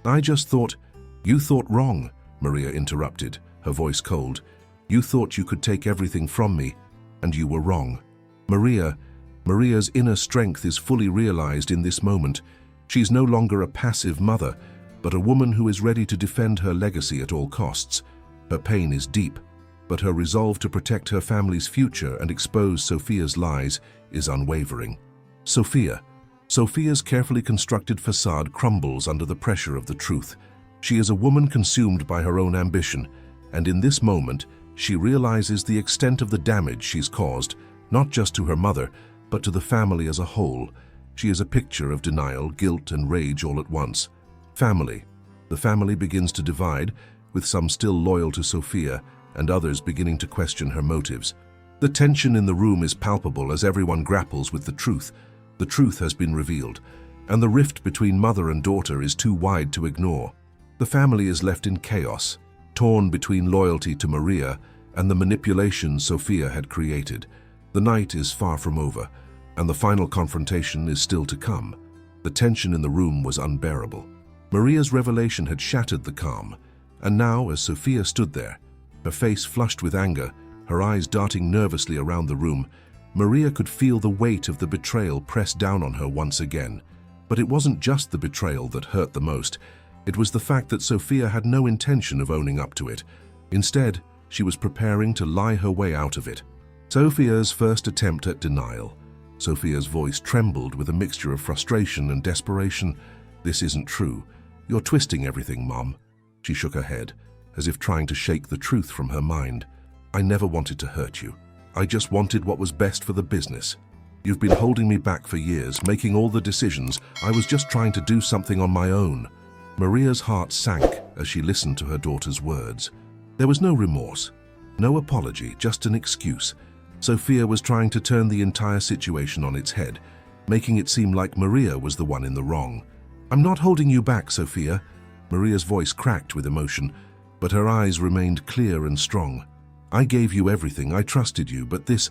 I just thought—" "You thought wrong," Maria interrupted, her voice cold. "You thought you could take everything from me, and you were wrong." Maria's inner strength is fully realized in this moment. She's no longer a passive mother, but a woman who is ready to defend her legacy at all costs. Her pain is deep, but her resolve to protect her family's future and expose Sofia's lies is unwavering. Sofia's carefully constructed facade crumbles under the pressure of the truth. She is a woman consumed by her own ambition, and in this moment, she realizes the extent of the damage she's caused, not just to her mother, but to the family as a whole. She is a picture of denial, guilt, and rage all at once. Family. The family begins to divide, with some still loyal to Sofia, and others beginning to question her motives. The tension in the room is palpable as everyone grapples with the truth. The truth has been revealed, and the rift between mother and daughter is too wide to ignore. The family is left in chaos, torn between loyalty to Maria and the manipulation Sofia had created. The night is far from over, and the final confrontation is still to come. The tension in the room was unbearable. Maria's revelation had shattered the calm, and now, as Sofia stood there, her face flushed with anger, her eyes darting nervously around the room, Maria could feel the weight of the betrayal press down on her once again. But it wasn't just the betrayal that hurt the most. It was the fact that Sofia had no intention of owning up to it. Instead, she was preparing to lie her way out of it. Sofia's first attempt at denial. Sofia's voice trembled with a mixture of frustration and desperation. "This isn't true. You're twisting everything, Mom." She shook her head, as if trying to shake the truth from her mind. "I never wanted to hurt you. I just wanted what was best for the business. You've been holding me back for years, making all the decisions. I was just trying to do something on my own." Maria's heart sank as she listened to her daughter's words. There was no remorse, no apology, just an excuse. Sofia was trying to turn the entire situation on its head, making it seem like Maria was the one in the wrong. "I'm not holding you back, Sofia." Maria's voice cracked with emotion, but her eyes remained clear and strong. "I gave you everything, I trusted you, but this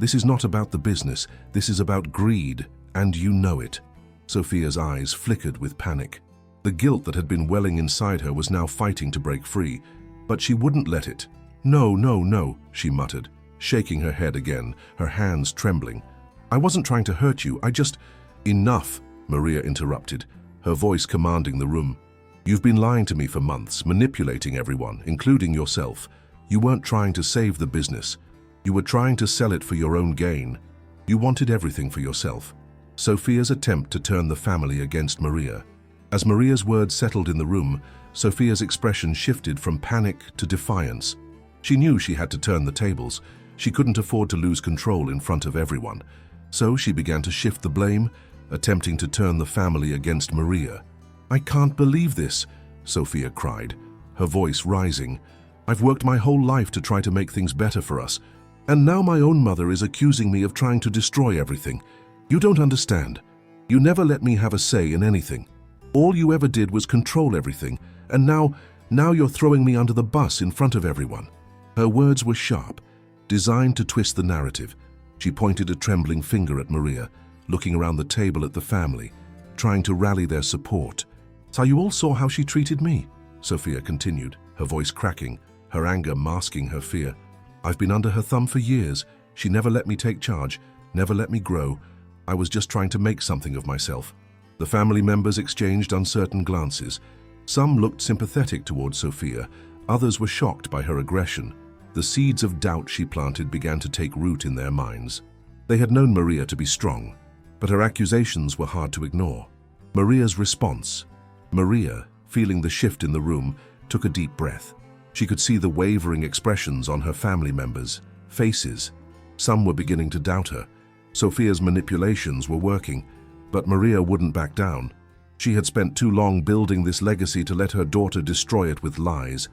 is not about the business. This is about greed, and you know it." Sofia's eyes flickered with panic. The guilt that had been welling inside her was now fighting to break free, but she wouldn't let it. "No, no, no," she muttered, shaking her head again, her hands trembling. "I wasn't trying to hurt you, I just—" "Enough," Maria interrupted, her voice commanding the room. "You've been lying to me for months, manipulating everyone, including yourself. You weren't trying to save the business. You were trying to sell it for your own gain. You wanted everything for yourself." Sofia's attempt to turn the family against Maria. As Maria's words settled in the room, Sofia's expression shifted from panic to defiance. She knew she had to turn the tables. She couldn't afford to lose control in front of everyone. So she began to shift the blame, attempting to turn the family against Maria. "I can't believe this," Sofia cried, her voice rising. "I've worked my whole life to try to make things better for us, and now my own mother is accusing me of trying to destroy everything. You don't understand. You never let me have a say in anything. All you ever did was control everything, and now you're throwing me under the bus in front of everyone." Her words were sharp, designed to twist the narrative. She pointed a trembling finger at Maria, looking around the table at the family, trying to rally their support. "So you all saw how she treated me," Sofia continued, her voice cracking, her anger masking her fear. "I've been under her thumb for years. She never let me take charge, never let me grow. I was just trying to make something of myself." The family members exchanged uncertain glances. Some looked sympathetic towards Sofia, others were shocked by her aggression. The seeds of doubt she planted began to take root in their minds. They had known Maria to be strong, but her accusations were hard to ignore. Maria's response. Maria, feeling the shift in the room, took a deep breath. She could see the wavering expressions on her family members' faces. Some were beginning to doubt her. Sofia's manipulations were working, but Maria wouldn't back down. She had spent too long building this legacy to let her daughter destroy it with lies.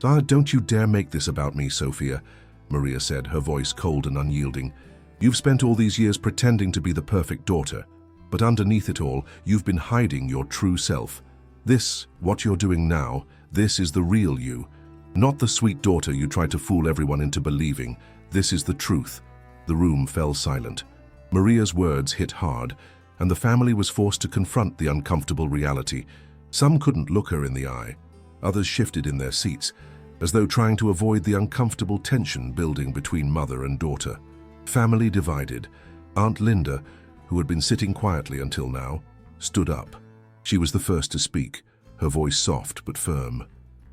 "Ah, don't you dare make this about me, Sofia," Maria said, her voice cold and unyielding. "You've spent all these years pretending to be the perfect daughter, but underneath it all, you've been hiding your true self. This, what you're doing now, this is the real you. Not the sweet daughter you tried to fool everyone into believing. This is the truth." The room fell silent. Maria's words hit hard, and the family was forced to confront the uncomfortable reality. Some couldn't look her in the eye. Others shifted in their seats, as though trying to avoid the uncomfortable tension building between mother and daughter. Family divided. Aunt Linda, who had been sitting quietly until now, stood up. She was the first to speak, her voice soft but firm.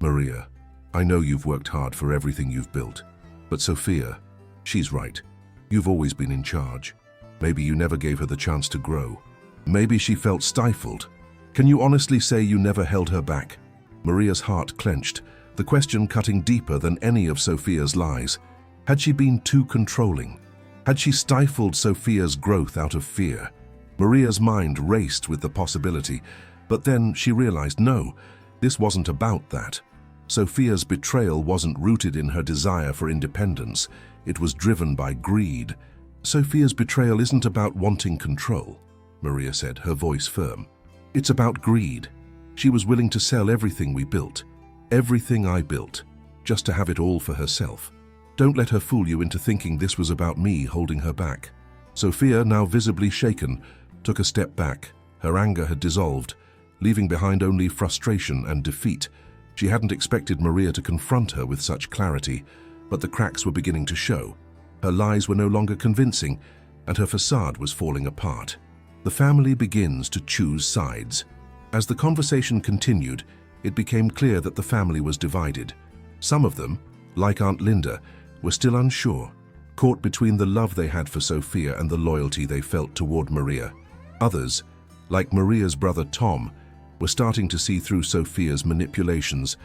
"Maria, I know you've worked hard for everything you've built, but Sofia, she's right. You've always been in charge. Maybe you never gave her the chance to grow. Maybe she felt stifled. Can you honestly say you never held her back?" Maria's heart clenched, the question cutting deeper than any of Sofia's lies. Had she been too controlling? Had she stifled Sofia's growth out of fear? Maria's mind raced with the possibility, but then she realized no, this wasn't about that. Sofia's betrayal wasn't rooted in her desire for independence. It was driven by greed. "Sofia's betrayal isn't about wanting control," Maria said, her voice firm. "It's about greed. She was willing to sell everything we built, everything I built, just to have it all for herself. Don't let her fool you into thinking this was about me holding her back." Sofia, now visibly shaken, took a step back. Her anger had dissolved, leaving behind only frustration and defeat. She hadn't expected Maria to confront her with such clarity, but the cracks were beginning to show. Her lies were no longer convincing, and her facade was falling apart. The family begins to choose sides. As the conversation continued, it became clear that the family was divided. Some of them, like Aunt Linda, were still unsure, caught between the love they had for Sofia and the loyalty they felt toward Maria. Others, like Maria's brother Tom, were starting to see through Sofia's manipulations.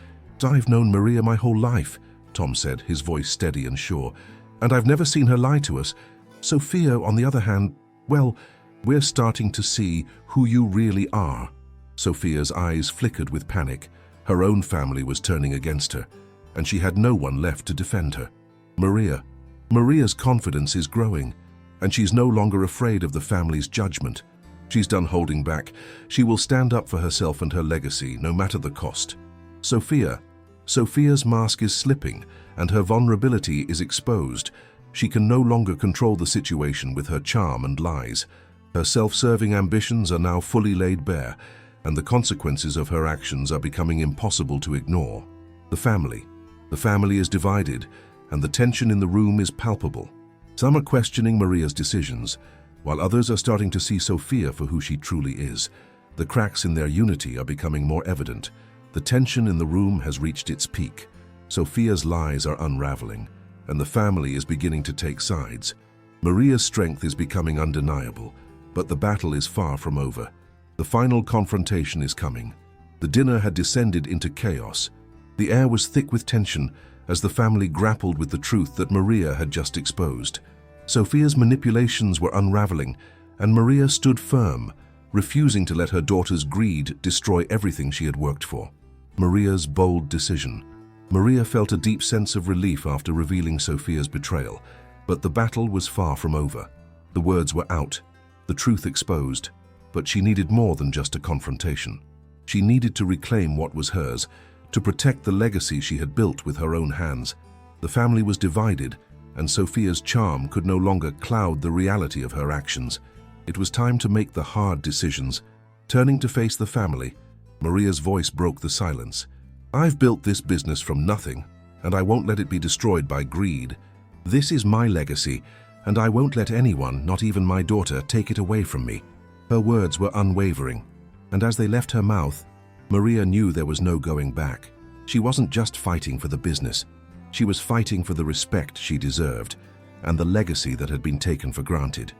"I've known Maria my whole life," Tom said, his voice steady and sure, "and I've never seen her lie to us. Sofia, on the other hand, well, we're starting to see who you really are." Sofia's eyes flickered with panic. Her own family was turning against her, and she had no one left to defend her. Maria's confidence is growing, and she's no longer afraid of the family's judgment. She's done holding back. She will stand up for herself and her legacy, no matter the cost. Sofia's mask is slipping, and her vulnerability is exposed. She can no longer control the situation with her charm and lies. Her self-serving ambitions are now fully laid bare, and the consequences of her actions are becoming impossible to ignore. The family is divided, and the tension in the room is palpable. Some are questioning Maria's decisions, while others are starting to see Sofia for who she truly is. The cracks in their unity are becoming more evident. The tension in the room has reached its peak. Sofia's lies are unraveling, and the family is beginning to take sides. Maria's strength is becoming undeniable, but the battle is far from over. The final confrontation is coming. The dinner had descended into chaos. The air was thick with tension as the family grappled with the truth that Maria had just exposed. Sofia's manipulations were unraveling, and Maria stood firm, refusing to let her daughter's greed destroy everything she had worked for. Maria's bold decision. Maria felt a deep sense of relief after revealing Sofia's betrayal, but the battle was far from over. The words were out, the truth exposed, but she needed more than just a confrontation. She needed to reclaim what was hers, to protect the legacy she had built with her own hands. The family was divided, and Sofia's charm could no longer cloud the reality of her actions. It was time to make the hard decisions. Turning to face the family, Maria's voice broke the silence. "I've built this business from nothing, and I won't let it be destroyed by greed. This is my legacy, and I won't let anyone, not even my daughter, take it away from me." Her words were unwavering, and as they left her mouth, Maria knew there was no going back. She wasn't just fighting for the business. She was fighting for the respect she deserved and the legacy that had been taken for granted.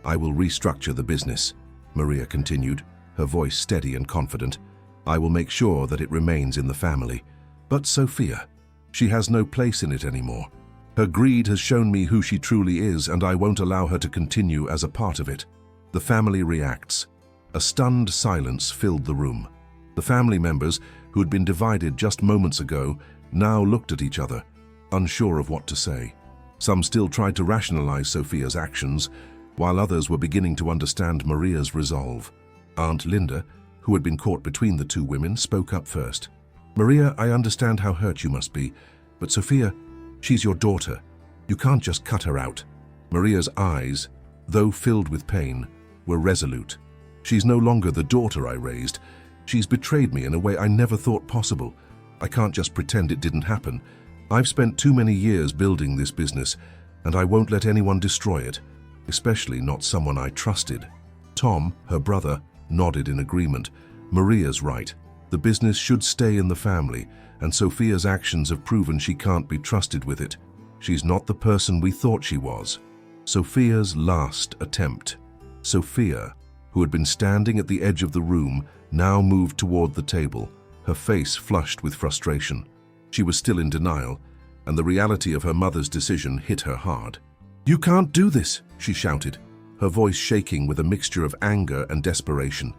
"I will restructure the business," Maria continued, her voice steady and confident. "I will make sure that it remains in the family. But Sofia, she has no place in it anymore. Her greed has shown me who she truly is, and I won't allow her to continue as a part of it." The family reacts. A stunned silence filled the room. The family members, who had been divided just moments ago, now looked at each other, unsure of what to say. Some still tried to rationalize Sofia's actions, while others were beginning to understand Maria's resolve. Aunt Linda, who had been caught between the two women, spoke up first. "Maria, I understand how hurt you must be, but Sofia, she's your daughter. You can't just cut her out." Maria's eyes, though filled with pain, were resolute. "She's no longer the daughter I raised. She's betrayed me in a way I never thought possible. I can't just pretend it didn't happen. I've spent too many years building this business, and I won't let anyone destroy it, especially not someone I trusted." Tom, her brother, nodded in agreement. "Maria's right. The business should stay in the family, and Sofia's actions have proven she can't be trusted with it. She's not the person we thought she was." Sofia's last attempt. Sofia, who had been standing at the edge of the room, now moved toward the table, her face flushed with frustration. She was still in denial, and the reality of her mother's decision hit her hard. "You can't do this," she shouted, her voice shaking with a mixture of anger and desperation.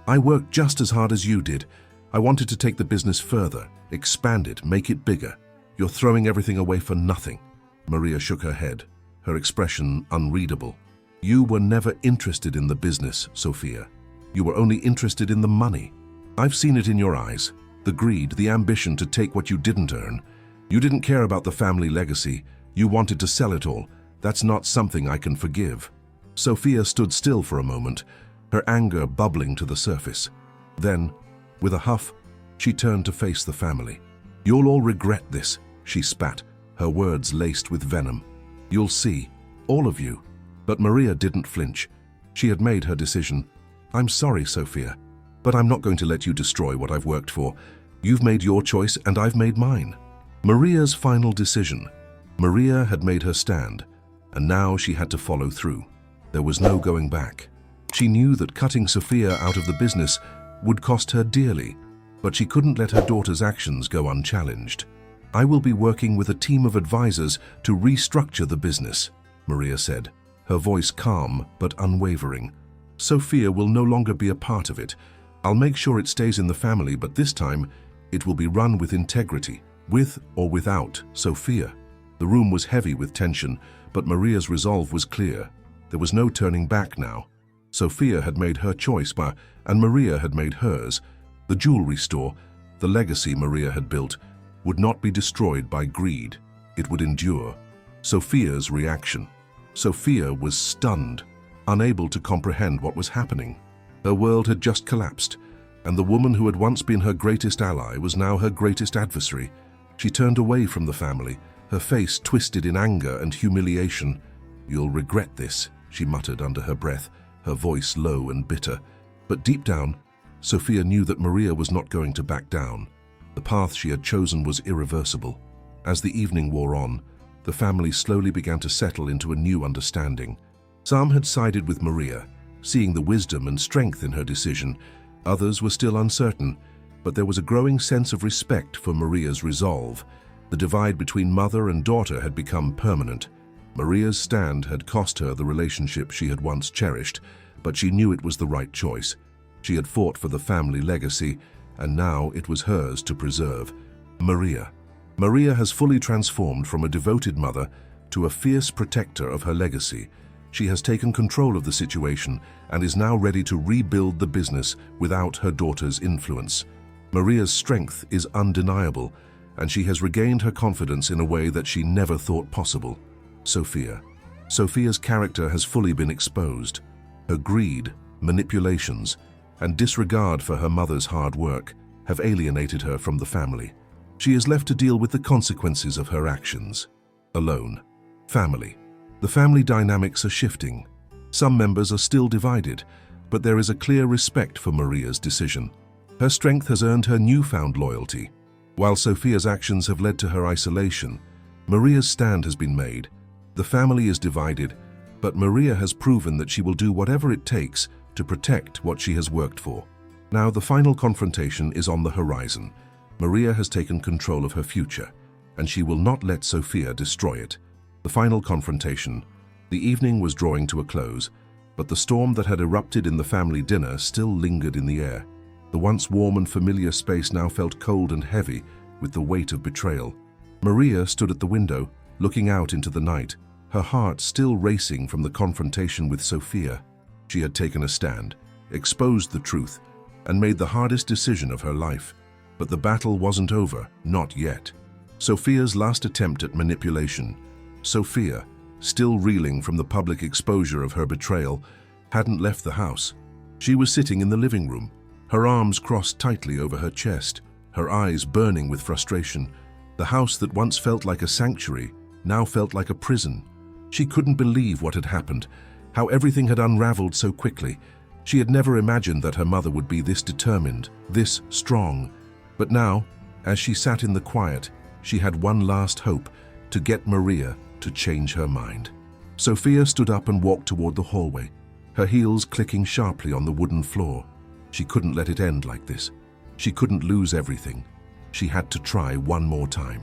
"I worked just as hard as you did. I wanted to take the business further, expand it, make it bigger. You're throwing everything away for nothing." Maria shook her head, her expression unreadable. "You were never interested in the business, Sofia. You were only interested in the money. I've seen it in your eyes. The greed, the ambition to take what you didn't earn. You didn't care about the family legacy. You wanted to sell it all. That's not something I can forgive." Sofia stood still for a moment, her anger bubbling to the surface. Then, with a huff, she turned to face the family. "You'll all regret this," she spat, her words laced with venom. "You'll see, all of you." But Maria didn't flinch. She had made her decision. "I'm sorry, Sofia, but I'm not going to let you destroy what I've worked for. You've made your choice and I've made mine." Maria's final decision. Maria had made her stand, and now she had to follow through. There was no going back. She knew that cutting Sofia out of the business would cost her dearly, But she couldn't let her daughter's actions go unchallenged. "I will be working with a team of advisors to restructure the business," Maria said, her voice calm but unwavering. "Sofia will no longer be a part of it. I'll make sure it stays in the family, but this time it will be run with integrity, with or without Sofia." The room was heavy with tension, but Maria's resolve was clear. There was no turning back now. Sofia had made her choice, and Maria had made hers. The jewelry store, the legacy Maria had built, would not be destroyed by greed. It would endure. Sofia's reaction. Sofia was stunned, unable to comprehend what was happening. Her world had just collapsed, and the woman who had once been her greatest ally was now her greatest adversary. She turned away from the family, her face twisted in anger and humiliation. "You'll regret this," she muttered under her breath, her voice low and bitter. But deep down, Sofia knew that Maria was not going to back down. The path she had chosen was irreversible. As the evening wore on, the family slowly began to settle into a new understanding. Some had sided with Maria, seeing the wisdom and strength in her decision. Others were still uncertain, but there was a growing sense of respect for Maria's resolve. The divide between mother and daughter had become permanent. Maria's stand had cost her the relationship she had once cherished, but she knew it was the right choice. She had fought for the family legacy, and now it was hers to preserve. Maria has fully transformed from a devoted mother to a fierce protector of her legacy. She has taken control of the situation and is now ready to rebuild the business without her daughter's influence. Maria's strength is undeniable, and she has regained her confidence in a way that she never thought possible. Sofia's character has fully been exposed. Her greed, manipulations, and disregard for her mother's hard work have alienated her from the family. She is left to deal with the consequences of her actions. Alone. Family. The family dynamics are shifting. Some members are still divided, but there is a clear respect for Maria's decision. Her strength has earned her newfound loyalty. While Sofia's actions have led to her isolation, Maria's stand has been made. The family is divided, but Maria has proven that she will do whatever it takes to protect what she has worked for. Now the final confrontation is on the horizon. Maria has taken control of her future, and she will not let Sofia destroy it. The final confrontation. The evening was drawing to a close, but the storm that had erupted in the family dinner still lingered in the air. The once warm and familiar space now felt cold and heavy with the weight of betrayal. Maria stood at the window, looking out into the night, her heart still racing from the confrontation with Sofia. She had taken a stand, exposed the truth, and made the hardest decision of her life. But the battle wasn't over, not yet. Sofia's last attempt at manipulation. Sofia, still reeling from the public exposure of her betrayal, hadn't left the house. She was sitting in the living room, her arms crossed tightly over her chest, her eyes burning with frustration. The house that once felt like a sanctuary now felt like a prison. She couldn't believe what had happened, how everything had unraveled so quickly. She had never imagined that her mother would be this determined, this strong. But now, as she sat in the quiet, she had one last hope: to get Maria to change her mind. Sofia stood up and walked toward the hallway, her heels clicking sharply on the wooden floor. She couldn't let it end like this. She couldn't lose everything. She had to try one more time.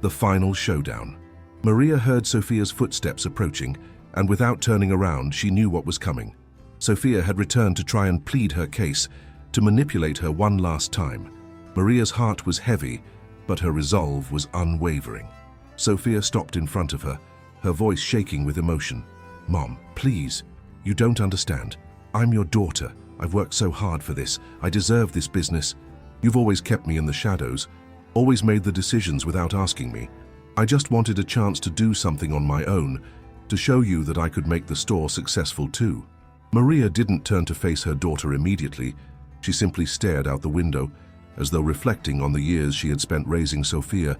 The final showdown. Maria heard Sofia's footsteps approaching, and without turning around, she knew what was coming. Sofia had returned to try and plead her case, to manipulate her one last time. Maria's heart was heavy, but her resolve was unwavering. Sofia stopped in front of her, her voice shaking with emotion. "Mom, please, you don't understand. I'm your daughter. I've worked so hard for this. I deserve this business. You've always kept me in the shadows, always made the decisions without asking me. I just wanted a chance to do something on my own, to show you that I could make the store successful too." Maria didn't turn to face her daughter immediately. She simply stared out the window, as though reflecting on the years she had spent raising Sofia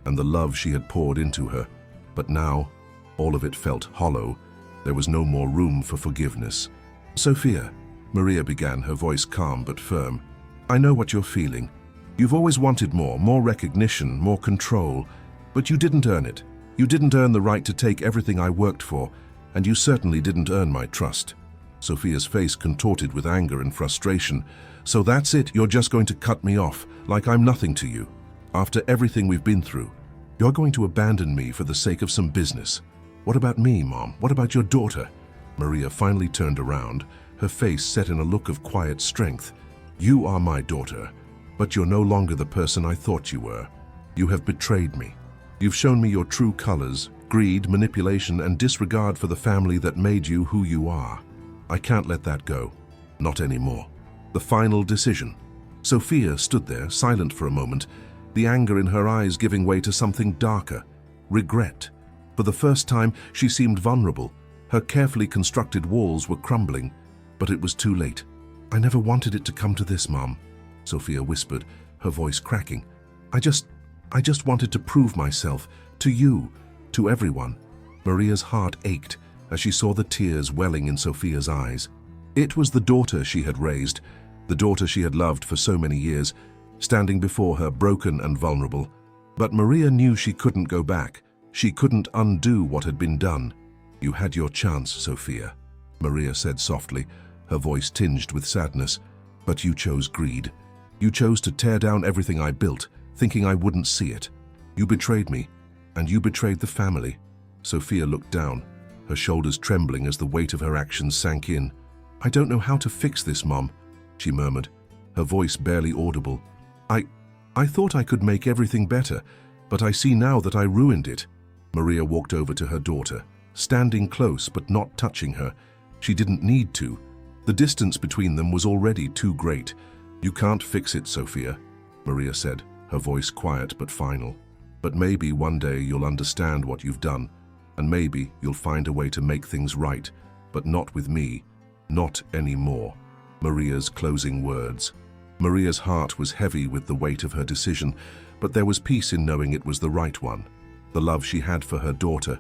and the love she had poured into her. But now, all of it felt hollow. There was no more room for forgiveness. "Sofia," Maria began, her voice calm but firm, "I know what you're feeling. You've always wanted more recognition, more control, but you didn't earn it. You didn't earn the right to take everything I worked for, and you certainly didn't earn my trust. Sofia's face contorted with anger and frustration. So that's it, you're just going to cut me off, like I'm nothing to you. After everything we've been through, you're going to abandon me for the sake of some business. What about me, Mom? What about your daughter? Maria finally turned around, her face set in a look of quiet strength. You are my daughter, but you're no longer the person I thought you were. You have betrayed me. You've shown me your true colors, greed, manipulation, and disregard for the family that made you who you are. I can't let that go. Not anymore. The final decision. Sofia stood there, silent for a moment, the anger in her eyes giving way to something darker, regret. For the first time, she seemed vulnerable. Her carefully constructed walls were crumbling, but it was too late. I never wanted it to come to this, Mom, Sofia whispered, her voice cracking. I just wanted to prove myself, to you, to everyone. Maria's heart ached as she saw the tears welling in Sofia's eyes. It was the daughter she had raised, the daughter she had loved for so many years, standing before her broken and vulnerable. But Maria knew she couldn't go back. She couldn't undo what had been done. You had your chance, Sofia, Maria said softly, her voice tinged with sadness. But you chose greed. You chose to tear down everything I built, thinking I wouldn't see it. You betrayed me, and you betrayed the family. Sofia looked down, her shoulders trembling as the weight of her actions sank in. I don't know how to fix this, Mom, she murmured, her voice barely audible. I thought I could make everything better, but I see now that I ruined it. Maria walked over to her daughter, standing close but not touching her. She didn't need to. The distance between them was already too great. You can't fix it, Sofia, Maria said, her voice quiet but final. But maybe one day you'll understand what you've done, and maybe you'll find a way to make things right, but not with me, not anymore. Maria's closing words. Maria's heart was heavy with the weight of her decision, but there was peace in knowing it was the right one. The love she had for her daughter,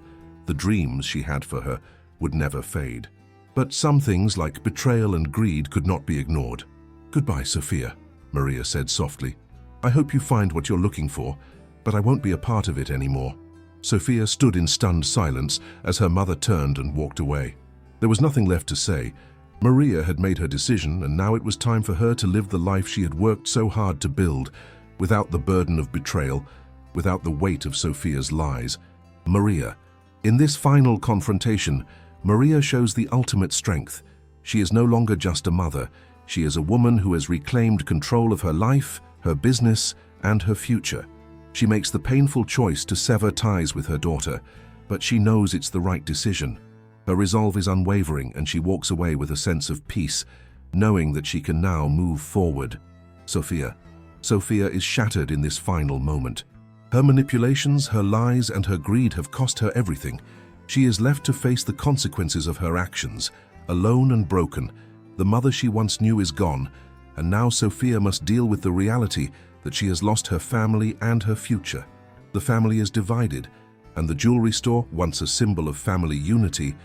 the dreams she had for her, would never fade. But some things like betrayal and greed could not be ignored. Goodbye, Sofia, Maria said softly. I hope you find what you're looking for, but I won't be a part of it anymore. Sofia stood in stunned silence as her mother turned and walked away. There was nothing left to say. Maria had made her decision, and now it was time for her to live the life she had worked so hard to build, without the burden of betrayal, without the weight of Sofia's lies. Maria. In this final confrontation, Maria shows the ultimate strength. She is no longer just a mother. She is a woman who has reclaimed control of her life, her business, and her future. She makes the painful choice to sever ties with her daughter, but she knows it's the right decision. Her resolve is unwavering, and she walks away with a sense of peace, knowing that she can now move forward. Sofia is shattered in this final moment. Her manipulations, her lies, and her greed have cost her everything. She is left to face the consequences of her actions, alone and broken. The mother she once knew is gone, and now Sofia must deal with the reality that she has lost her family and her future. The family is divided, and the jewelry store, once a symbol of family unity,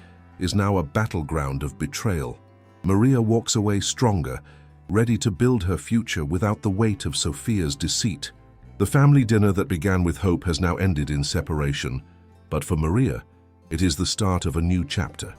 is now a battleground of betrayal. Maria walks away stronger, ready to build her future without the weight of Sofia's deceit. The family dinner that began with hope has now ended in separation, but for Maria, it is the start of a new chapter.